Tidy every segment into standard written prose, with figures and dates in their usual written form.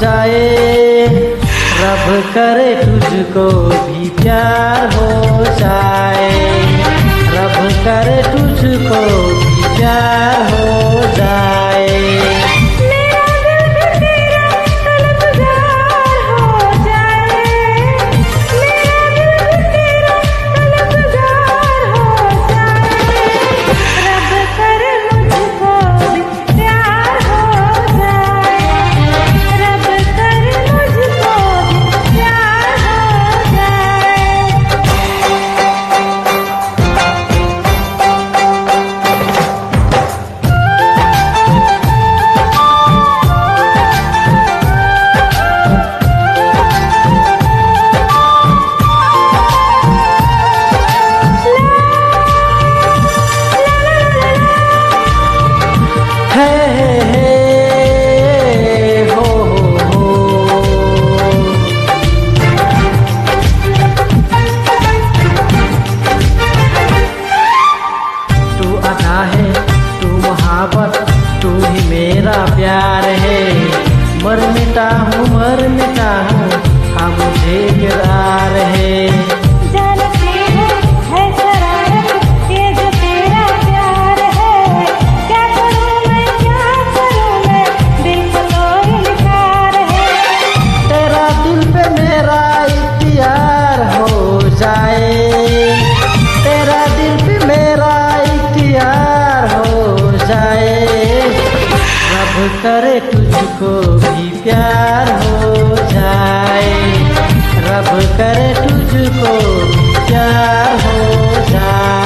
जाए। रब करे तुझको भी प्यार हो जाए। रब करे तुझको भी प्यार हो जाए। तू ही मेरा प्यार है। मर मिटा हूँ हाँ मुझे इकरार है। जानती है शरारत ये जो तेरा प्यार है। क्या करूँ मैं दिल को तो इनकार है। तेरा दिल पे मेरा इख्तियार हो जाए। तेरा दिल पे मेरा इख्तियार हो जाए। रब करे तुझको भी प्यार हो जाए। रब करे तुझको भी प्यार हो जाए।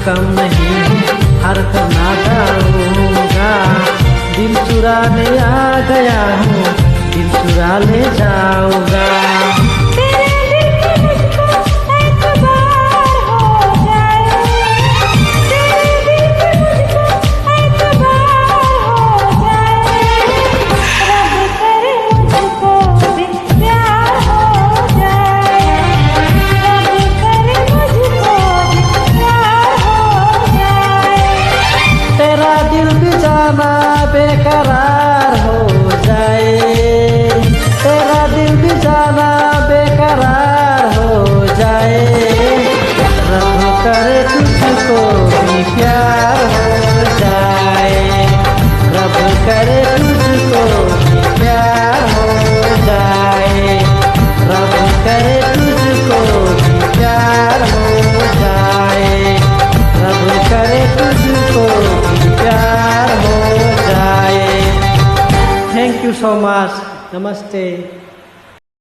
कम नहीं हर करना चाहूँगा। दिल चुराने आ गया हूँ, दिल चुरा ले जाऊँगा। बेकरार हो जाए। तेरा दिल भी जाना बेकरार हो जाए। रब करे तुझको भी प्यार हो जाए। रब करे तुझको भी प्यार हो जाए। रब करे तुझको भी प्यार हो जाए। रब करे तुझको भी प्यार हो जाए। Thank you so much. Namaste.